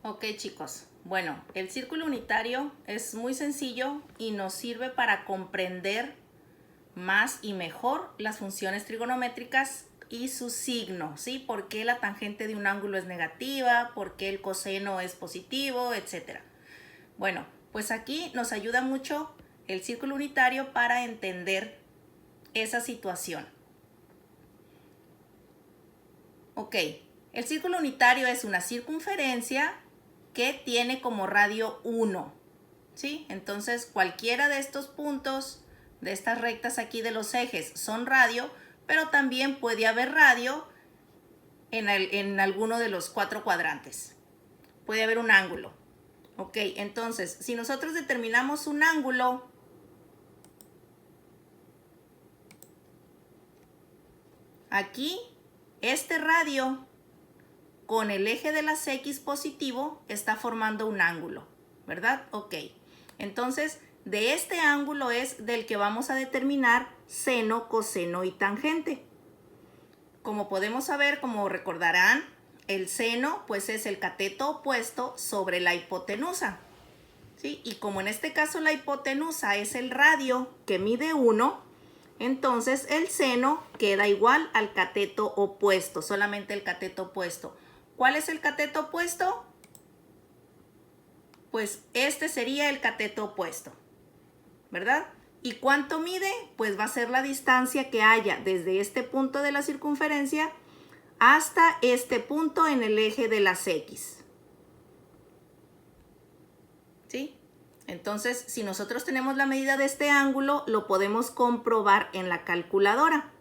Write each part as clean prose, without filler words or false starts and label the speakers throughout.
Speaker 1: Ok, chicos. Bueno, el círculo unitario es muy sencillo y nos sirve para comprender más y mejor las funciones trigonométricas y su signo, ¿sí? ¿Por qué la tangente de un ángulo es negativa? ¿Por qué el coseno es positivo? Etcétera. Bueno, pues aquí nos ayuda mucho el círculo unitario para entender esa situación. Ok, el círculo unitario es una circunferencia que tiene como radio 1, ¿sí? Entonces cualquiera de estos puntos, de estas rectas aquí de los ejes, son radio, pero también puede haber radio en alguno de los 4 cuadrantes. Puede haber un ángulo. Ok, entonces, si nosotros determinamos un ángulo, aquí, este radio con el eje de las X positivo está formando un ángulo, ¿verdad? Ok, entonces de este ángulo es del que vamos a determinar seno, coseno y tangente. Como podemos saber, como recordarán, el seno pues es el cateto opuesto sobre la hipotenusa, ¿sí? Y como en este caso la hipotenusa es el radio que mide 1, entonces el seno queda igual al cateto opuesto, solamente el cateto opuesto. ¿Cuál es el cateto opuesto? Pues este sería el cateto opuesto, ¿verdad? ¿Y cuánto mide? Pues va a ser la distancia que haya desde este punto de la circunferencia hasta este punto en el eje de las X. ¿Sí? Entonces, si nosotros tenemos la medida de este ángulo, lo podemos comprobar en la calculadora.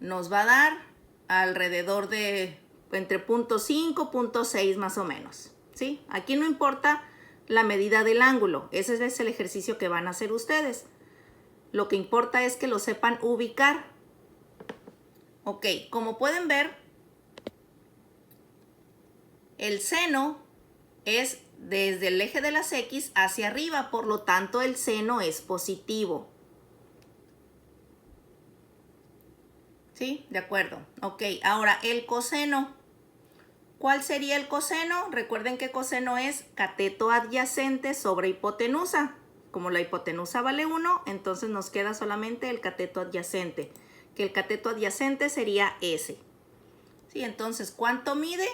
Speaker 1: Nos va a dar alrededor de entre 0.5, 0.6 más o menos, ¿sí? Aquí no importa la medida del ángulo, ese es el ejercicio que van a hacer ustedes. Lo que importa es que lo sepan ubicar. Ok, como pueden ver, el seno es desde el eje de las X hacia arriba, por lo tanto el seno es positivo. ¿Sí? De acuerdo. Ok, ahora el coseno. ¿Cuál sería el coseno? Recuerden que coseno es cateto adyacente sobre hipotenusa. Como la hipotenusa vale 1, entonces nos queda solamente el cateto adyacente, que el cateto adyacente sería S. ¿Sí? Entonces, ¿cuánto mide?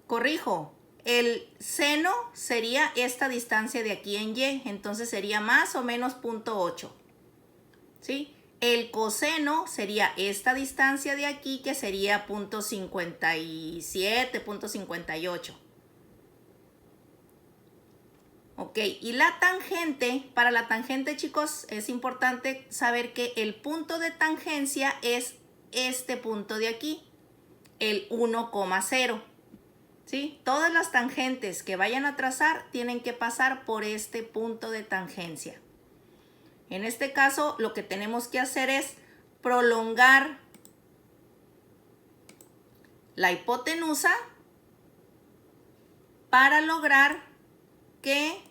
Speaker 1: Corrijo, el seno sería esta distancia de aquí en Y, entonces sería más o menos 0.8. ¿Sí? El coseno sería esta distancia de aquí, que sería 0.57, 0.58. Ok, y la tangente, para la tangente, chicos, es importante saber que el punto de tangencia es este punto de aquí, el 1,0. ¿Sí? Todas las tangentes que vayan a trazar tienen que pasar por este punto de tangencia. En este caso, lo que tenemos que hacer es prolongar la hipotenusa para lograr que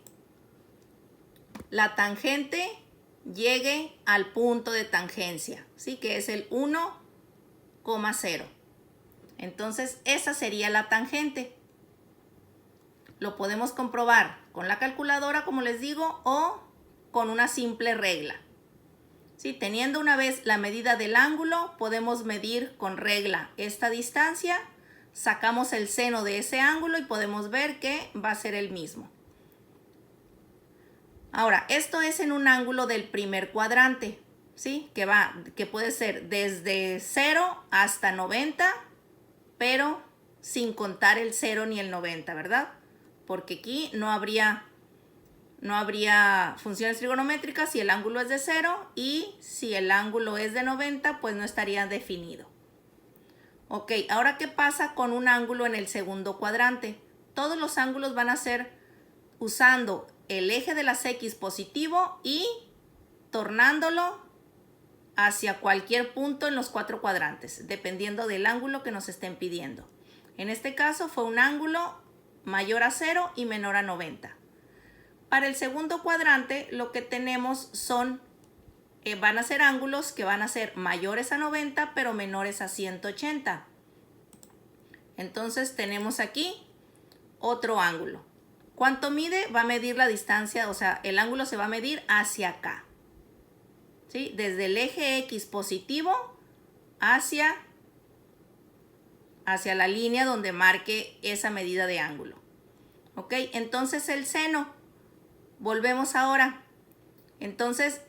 Speaker 1: la tangente llegue al punto de tangencia, ¿sí? Que es el 1,0. Entonces, esa sería la tangente. Lo podemos comprobar con la calculadora, como les digo, o con una simple regla. ¿Sí? Teniendo una vez la medida del ángulo, podemos medir con regla esta distancia, sacamos el seno de ese ángulo y podemos ver que va a ser el mismo. Ahora, esto es en un ángulo del primer cuadrante, ¿sí? Que puede ser desde 0 hasta 90, pero sin contar el 0 ni el 90, ¿verdad? Porque aquí no habría funciones trigonométricas si el ángulo es de 0, y si el ángulo es de 90, pues no estaría definido. Ok, ahora ¿qué pasa con un ángulo en el segundo cuadrante? Todos los ángulos van a ser usando el eje de las X positivo y tornándolo hacia cualquier punto en los 4 cuadrantes, dependiendo del ángulo que nos estén pidiendo. En este caso fue un ángulo mayor a 0 y menor a 90. Para el segundo cuadrante lo que tenemos van a ser ángulos que van a ser mayores a 90 pero menores a 180. Entonces tenemos aquí otro ángulo. ¿Cuánto mide? Va a medir la distancia, o sea, el ángulo se va a medir hacia acá. ¿Sí? Desde el eje X positivo hacia la línea donde marque esa medida de ángulo. ¿Ok? Entonces el seno, volvemos ahora. Entonces,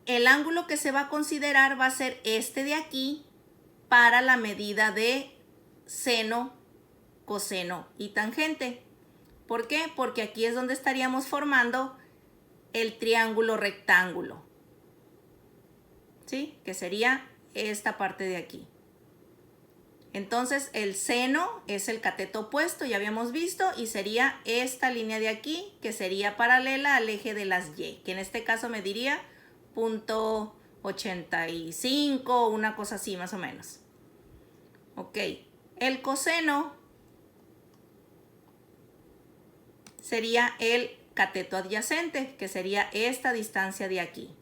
Speaker 1: el ángulo que se va a considerar va a ser este de aquí para la medida de seno, coseno y tangente. ¿Por qué? Porque aquí es donde estaríamos formando el triángulo rectángulo. ¿Sí? Que sería esta parte de aquí. Entonces el seno es el cateto opuesto, ya habíamos visto, y sería esta línea de aquí, que sería paralela al eje de las Y, que en este caso mediría 0.85, una cosa así más o menos. Ok, el coseno sería el cateto adyacente, que sería esta distancia de aquí.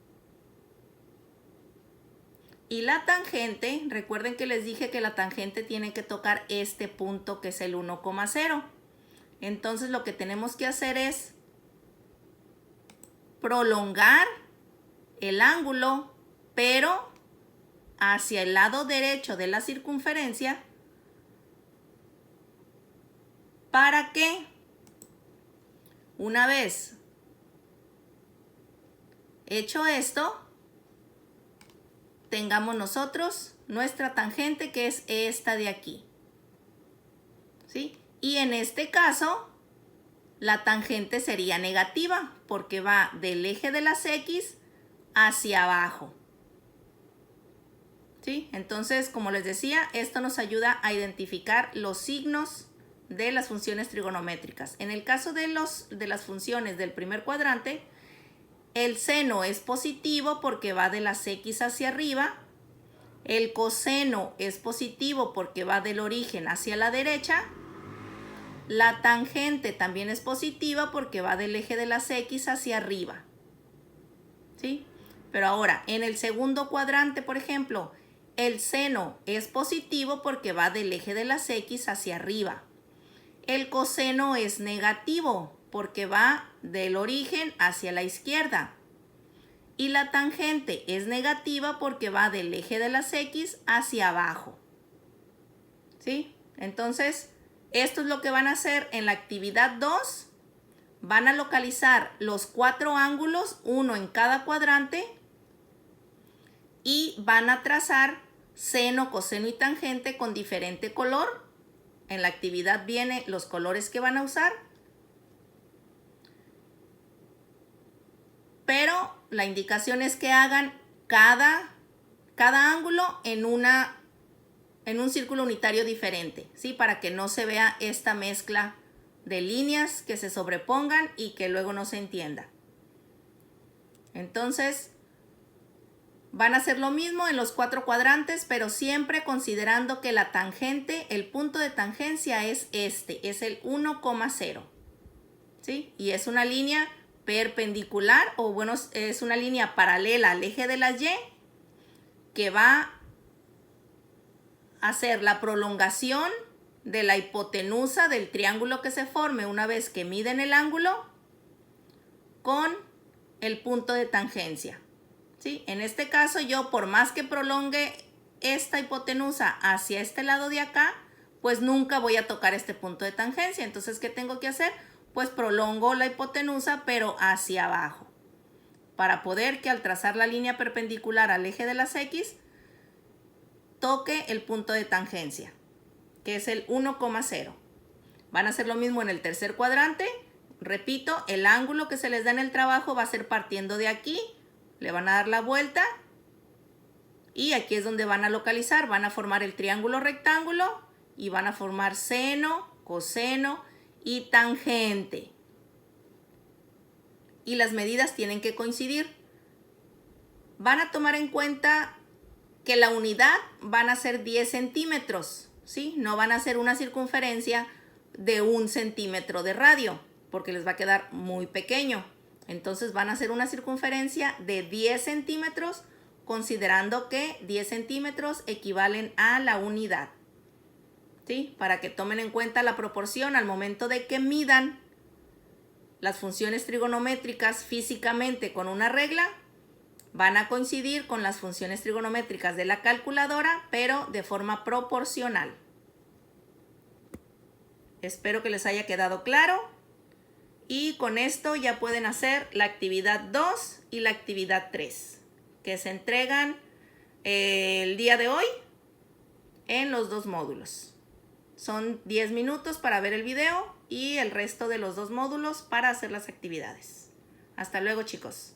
Speaker 1: Y la tangente, recuerden que les dije que la tangente tiene que tocar este punto que es el 1,0. Entonces lo que tenemos que hacer es prolongar el ángulo, pero hacia el lado derecho de la circunferencia, para que una vez hecho esto, tengamos nosotros nuestra tangente, que es esta de aquí. ¿Sí? Y en este caso, la tangente sería negativa porque va del eje de las X hacia abajo. ¿Sí? Entonces, como les decía, esto nos ayuda a identificar los signos de las funciones trigonométricas. En el caso de las funciones del primer cuadrante, el seno es positivo porque va de las X hacia arriba. El coseno es positivo porque va del origen hacia la derecha. La tangente también es positiva porque va del eje de las X hacia arriba. ¿Sí? Pero ahora, en el segundo cuadrante, por ejemplo, el seno es positivo porque va del eje de las X hacia arriba. El coseno es negativo porque va del origen hacia la izquierda. Y la tangente es negativa porque va del eje de las X hacia abajo. ¿Sí? Entonces, esto es lo que van a hacer en la actividad 2. Van a localizar los 4 ángulos, uno en cada cuadrante, y van a trazar seno, coseno y tangente con diferente color. En la actividad vienen los colores que van a usar. Pero la indicación es que hagan cada ángulo en un círculo unitario diferente, ¿sí? Para que no se vea esta mezcla de líneas que se sobrepongan y que luego no se entienda. Entonces, van a hacer lo mismo en los 4 cuadrantes, pero siempre considerando que la tangente, el punto de tangencia es este, es el 1,0. ¿Sí? Y es una línea perpendicular, o bueno, es una línea paralela al eje de las Y, que va a hacer la prolongación de la hipotenusa del triángulo que se forme una vez que miden el ángulo con el punto de tangencia. ¿Sí? En este caso, yo por más que prolongue esta hipotenusa hacia este lado de acá, pues nunca voy a tocar este punto de tangencia. Entonces, ¿qué tengo que hacer? Pues prolongo la hipotenusa, pero hacia abajo, para poder que al trazar la línea perpendicular al eje de las X, toque el punto de tangencia, que es el 1,0. Van a hacer lo mismo en el tercer cuadrante. Repito, el ángulo que se les da en el trabajo va a ser partiendo de aquí. Le van a dar la vuelta y aquí es donde van a localizar. Van a formar el triángulo rectángulo y van a formar seno, coseno y tangente. Y las medidas tienen que coincidir. Van a tomar en cuenta que la unidad van a ser 10 centímetros, ¿sí? No van a hacer una circunferencia de 1 centímetro de radio, porque les va a quedar muy pequeño. Entonces van a hacer una circunferencia de 10 centímetros, considerando que 10 centímetros equivalen a la unidad. ¿sí? Para que tomen en cuenta la proporción al momento de que midan las funciones trigonométricas físicamente con una regla, van a coincidir con las funciones trigonométricas de la calculadora, pero de forma proporcional. Espero que les haya quedado claro. Y con esto ya pueden hacer la actividad 2 y la actividad 3, que se entregan el día de hoy en los dos módulos. Son 10 minutos para ver el video y el resto de los dos módulos para hacer las actividades. Hasta luego, chicos.